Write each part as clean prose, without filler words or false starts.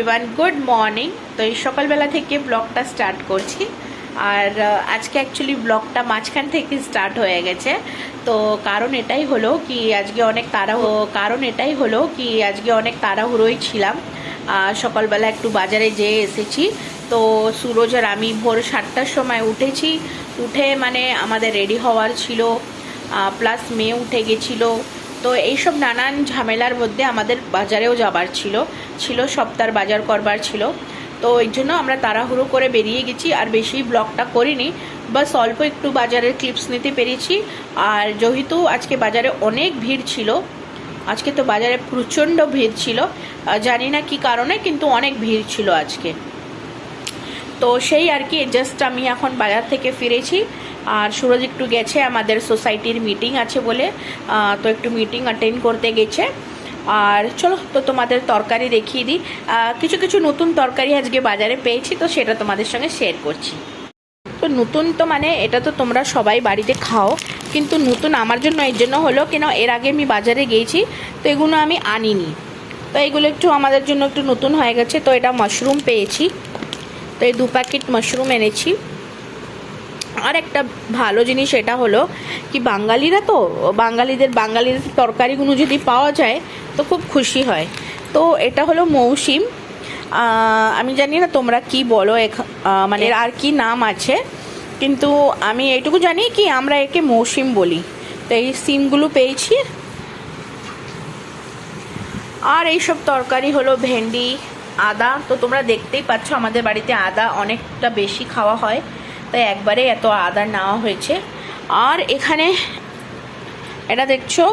Everyone, good morning. তো এই সকালবেলা থেকে ব্লগটা স্টার্ট করছি। আর আজকে অ্যাকচুয়ালি ব্লগটা মাঝখান থেকে স্টার্ট হয়ে গেছে। তো কারণ এটাই হলো কি আজকে অনেক তাড়াহুড়োই ছিলাম। সকালবেলা একটু বাজারে যেয়ে এসেছি। তো সুরজ আর আমি ভোর 7টার সময় উঠেছি। উঠে মানে আমাদের রেডি হওয়ার ছিল, প্লাস মেয়ে উঠে গেছিলো। তো এইসব নানান ঝামেলার মধ্যে আমাদের বাজারেও যাবার ছিল সপ্তাহের বাজার করবার ছিল। তো এই জন্য আমরা তাড়াহুড়ো করে বেরিয়ে গেছি, আর বেশি ব্লগটা করিনি, বাস অল্প একটু বাজারের ক্লিপস নিতে পেরেছি। আর যেহেতু আজকে বাজারে অনেক ভিড় ছিল, আজকে তো বাজারে প্রচণ্ড ভিড় ছিল, জানি না কি কারণে, কিন্তু অনেক ভিড় ছিল আজকে। তো সেই আর কি, জাস্ট আমি এখন বাজার থেকে ফিরেছি। আর সুরজ একটু গেছে, আমাদের সোসাইটির মিটিং আছে বলে, তো একটু মিটিং অ্যাটেন্ড করতে গেছে। আর চলো তো তোমাদের তরকারি দেখিয়ে দিই। কিছু কিছু নতুন তরকারি আজকে বাজারে পেয়েছি, তো সেটা তোমাদের সঙ্গে শেয়ার করছি। তো নতুন তো মানে এটা তো তোমরা সবাই বাড়িতে খাও, কিন্তু নতুন আমার জন্য এর জন্য হলো কেন, এর আগে আমি বাজারে গিয়েছি তো এগুলো আমি আনিনি, তো এগুলো একটু আমাদের জন্য একটু নতুন হয়ে গেছে। তো এটা মাশরুম পেয়েছি, তো এই 2 প্যাকেট মাশরুম এনেছি। আর একটা ভালো জিনিস এটা হলো কি, বাঙালিদের তরকারিগুলো যদি পাওয়া যায় তো খুব খুশি হয়। তো এটা হলো মৌসিম, আমি জানি না তোমরা কি বলো, মানে আর কি নাম আছে, কিন্তু আমি এইটুকু জানি কি আমরা একে মৌসিম বলি। তো এই সিমগুলো পেয়েছি। আর এইসব তরকারি হলো ভেন্ডি, আদা। তো তোমরা দেখতেই পাচ্ছ আমাদের বাড়িতে আদা অনেকটা বেশি খাওয়া হয়, তাই একবারে এত আদা নেওয়া হয়েছে। আর এখানে এটা দেখছো,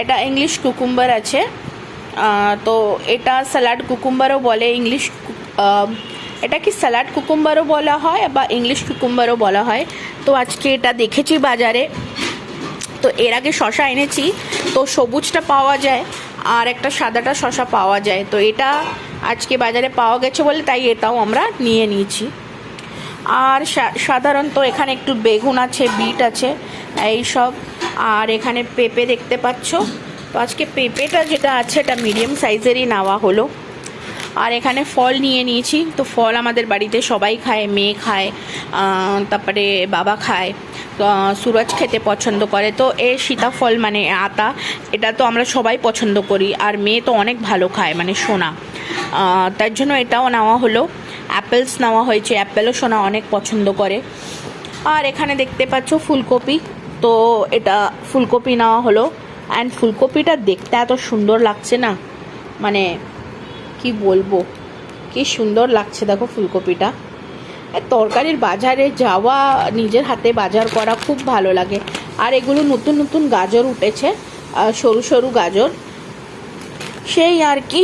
এটা ইংলিশ কুকুম্বার আছে। তো এটা স্যালাড কুকুম্বারও বলে, এটা কি স্যালাড কুকুম্বারও বলা হয় বা ইংলিশ কুকুম্বারও বলা হয়। তো আজকে এটা দেখেছি বাজারে। তো এর আগে শশা এনেছি, তো সবুজটা পাওয়া যায় আর একটা সাদাটা শশা পাওয়া যায়। তো এটা আজকে বাজারে পাওয়া গেছে বলে তাই এটাও আমরা নিয়ে নিয়েছি। আর সাধারণত এখানে একটু বেগুন আছে, বিট আছে, এই সব। আর এখানে পেঁপে দেখতে পাচ্ছ। তো আজকে পেঁপেটা যেটা আছে এটা মিডিয়াম সাইজেরই নেওয়া হলো। আর এখানে ফল নিয়ে নিয়েছি। তো ফল আমাদের বাড়িতে সবাই খায়, মেয়ে খায়, তারপরে বাবা খায়, সুরজ খেতে পছন্দ করে। তো এই সীতাফল মানে আতা, এটা তো আমরা সবাই পছন্দ করি, আর মেয়ে তো অনেক ভালো খায়, মানে সোনা, তার জন্য এটাও নেওয়া হলো। অ্যাপেলস নেওয়া হয়েছে, অ্যাপেলও সোনা অনেক পছন্দ করে। আর এখানে দেখতে পাচ্ছ ফুলকপি, তো এটা ফুলকপি নেওয়া হলো। অ্যান্ড ফুলকপিটা দেখতে এত সুন্দর লাগছে না, মানে কি বলবো, কি সুন্দর লাগছে দেখো ফুলকপিটা। তরকারির বাজারে যাওয়া, নিজের হাতে বাজার করা খুব ভালো লাগে। আর এগুলো নতুন নতুন গাজর উঠেছে, সরু সরু গাজর, সেই আর কি।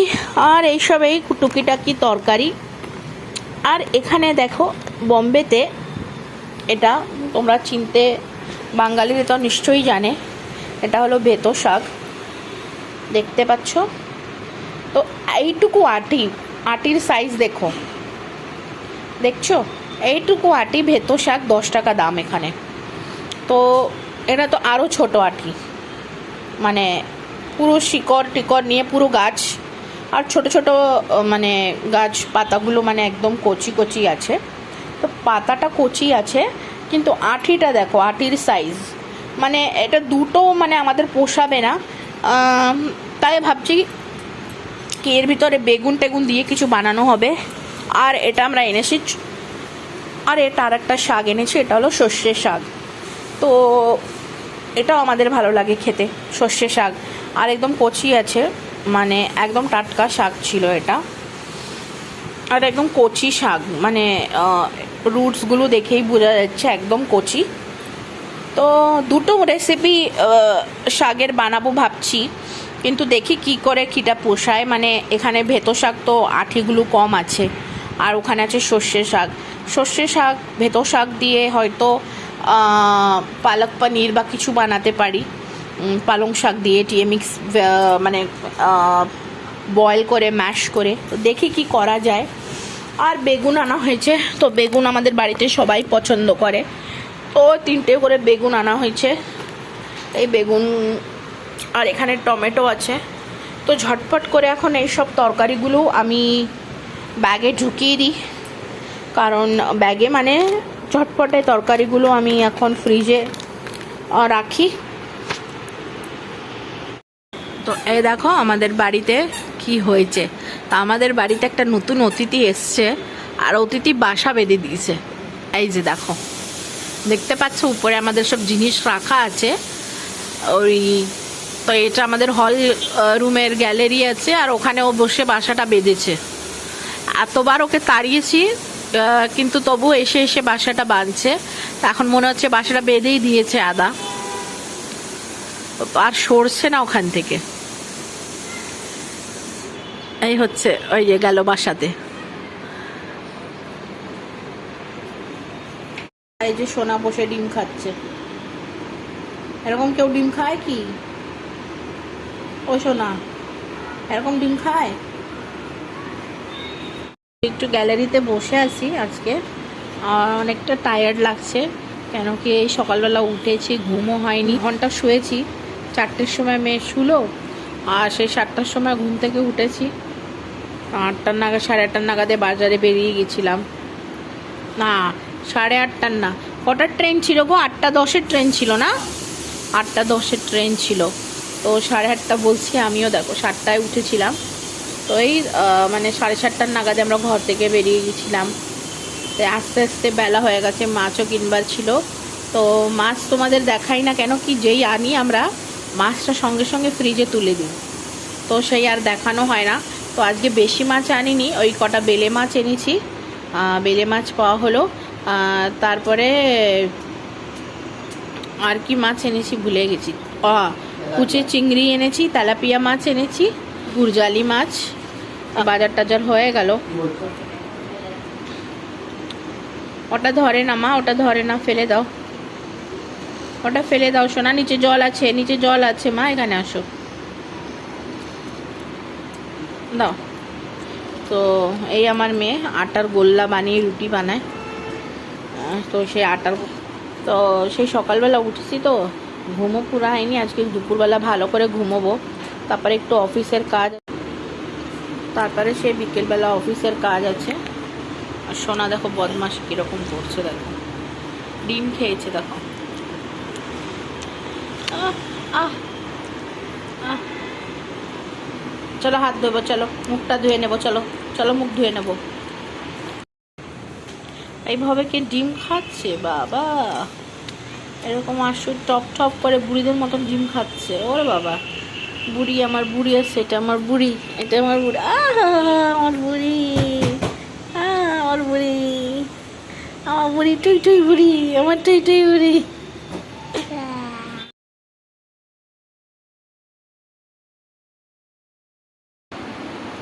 আর এইসব এই টুকিটাকি তরকারি। আর এখানে দেখো বম্বেতে, এটা তোমরা চিনতে, বাঙালিরা তো নিশ্চয়ই জানে, এটা হলো বেতো শাক, দেখতে পাচ্ছ। তো এইটুকু আটির সাইজ দেখছো, এইটুকু আটি বেতো শাক 10 টাকা দাম এখানে। তো এটা তো আরও ছোট আটি, মানে পুরো শিকড় টিকড় নিয়ে পুরো গাছ, আর ছোট ছোট মানে গাছ পাতাগুলো মানে একদম কচি কচি আছে। তো পাতাটা কচি আছে, কিন্তু আটিটা দেখো, আটির সাইজ, মানে এটা দুটো মানে আমাদের পোষাবে না। তাই ভাবছি কি এর ভিতরে বেগুন টেগুন দিয়ে কিছু বানানো হবে। আর এটা আমরা এনেছি, আর এটা আর একটা শাক এনেছি, এটা হলো সর্ষে শাক। তো এটাও আমাদের ভালো লাগে খেতে, সর্ষে শাক। আর একদম কচি আছে, মানে একদম টাটকা শাক ছিল এটা, আর একদম কচি শাক, মানে রুটসগুলো দেখেই বোঝা যাচ্ছে একদম কচি। তো দুটো রেসিপি শাকের বানাবো ভাবছি, কিন্তু দেখি কি করে কিটা পোষায়। মানে এখানে ভেতো শাক তো আঠিগুলো কম আছে, আর ওখানে আছে সর্ষে শাক। ভেতো শাক দিয়ে হয়তো পালক পনির বা কিছু বানাতে পারি, পালং শাক দিয়ে মিক্স, মানে বয়েল করে ম্যাশ করে। তো দেখি কি করা যায়। আর বেগুন আনা হয়েছে, তো বেগুন আমাদের বাড়িতে সবাই পছন্দ করে, তো 3টে করে বেগুন আনা হয়েছে, এই বেগুন। আর এখানে টমেটো আছে। তো ঝটপট করে এখন এই সব তরকারিগুলো আমি ব্যাগে ঢুকিয়ে দিই, কারণ ব্যাগে মানে চটপটে তরকারিগুলো আমি এখন ফ্রিজে রাখি। তো এই দেখো আমাদের বাড়িতে কি হয়েছে। তা আমাদের বাড়িতে একটা নতুন অতিথি এসছে, আর অতিথি বাসা বেঁধে দিয়েছে। এই যে দেখো, দেখতে পাচ্ছ উপরে আমাদের সব জিনিস রাখা আছে। ওই তো এটা আমাদের হল রুমের গ্যালারি আছে, আর ওখানে ও বসে বাসাটা বেঁধেছে। এতবার ওকে তাড়িয়েছি, কিন্তু তবু এসে এসে বাসাটা বাঁধছে। এখন মনে হচ্ছে বাসাটা বেঁধেই দিয়েছে আদা, আর সরছে না ওখান থেকে। এই হচ্ছে, ওই যে গেল বাসাতে। এই যে সোনা বসে ডিম খাচ্ছে। এরকম কেউ ডিম খায় কি? ও সোনা, এরকম ডিম খায়? একটু গ্যালারিতে বসে আছি আজকে, আর অনেকটা টায়ার্ড লাগছে, কেন কি এই সকালবেলা উঠেছি, ঘুমও হয়নি। ঘন্টা শুয়েছি, 4টের সময় মেয়ে শুলো, আর সেই 7টার সময় ঘুম থেকে উঠেছি। 8টার নাগাদ, 8:30 নাগাদে বাজারে বেরিয়ে গেছিলাম। না, 8:30 না, কটার ট্রেন ছিল গো? 8:10-এর ট্রেন ছিল না? 8:10-এর ট্রেন ছিল, তো 8:30 বলছি। আমিও দেখো 7টায় উঠেছিলাম, তো এই মানে 7:30 নাগাদে আমরা ঘর থেকে বেরিয়ে গেছিলাম। তো আস্তে আস্তে বেলা হয়ে গেছে, মাছও কিনবার ছিল। তো মাছ তোমাদের দেখাই না, কেন কি যেই আনি আমরা মাছটা সঙ্গে সঙ্গে ফ্রিজে তুলে দিই, তো সেই আর দেখানো হয় না। তো আজকে বেশি মাছ আনিনি, ওই কটা বেলে মাছ এনেছি, বেলে মাছ পাওয়া হলো। তারপরে আর কি মাছ এনেছি ভুলে গেছি। কুচে চিংড়ি এনেছি, তেলাপিয়া মাছ এনেছি, গুরজালি মাছ। বাজার টাজার হয়ে গেল। ওটা ধরে না মা, ওটা ধরে না, ফেলে দাও, ওটা ফেলে দাও সোনা। নিচে জল আছে, নিচে জল আছে মা, এখানে আসো, দাও। তো এই আমার মেয়ে আটার গোল্লা বানিয়ে রুটি বানায়। তো সেই আটার, তো সেই সকালবেলা উঠেছি, তো ঘুমও পুরো হয়নি আজকে। দুপুরবেলা ভালো করে ঘুমোবো, তারপরে একটু অফিসের কাজ, তারপরে সেই বিকেলবেলা অফিসের কাজ আছে। আর সোনা দেখো বদমাশ কীরকম করছে, দেখো ডিম খেয়েছে, দেখো। চলো হাত ধোবো, চলো মুখটা ধুয়ে নেবো, চলো চলো মুখ ধুয়ে নেবো। এইভাবে কে ডিম খাচ্ছে বাবা? এরকম আসু টপ টপ করে বুড়িদের মতন ডিম খাচ্ছে। ওরে বাবা, বুড়ি, আমার বুড়ি আছে, এটা আমার বুড়ি, এটা আমার বুড়ি। আমার বুড়ি, আমার বুড়ি, আমার বুড়ি, টুই টুই বুড়ি, আমার টুই টুই বুড়ি।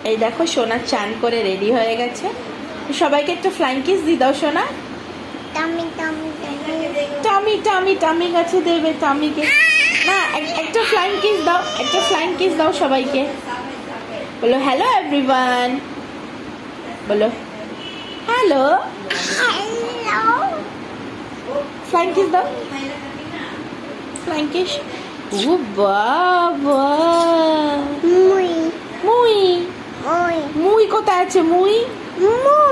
এই দেখো সোনা চান করে রেডি হয়ে গেছে। সবাইকে একটা ফ্লাইং কিস দিয়ে দাও সোনা। টামি টামি টামি কাছে দেবে, টামিকে না, একটা ফ্লাইং কিস দাও, একটা ফ্লাইং কিস দাও সবাইকে। বলো হ্যালো এভরিওয়ান, বলো হ্যালো, ফ্লাইং কিস দাও, ফ্লাইং কিস। ও বাবা, মুই মুই মুই কোথায় আছে? মুই মুই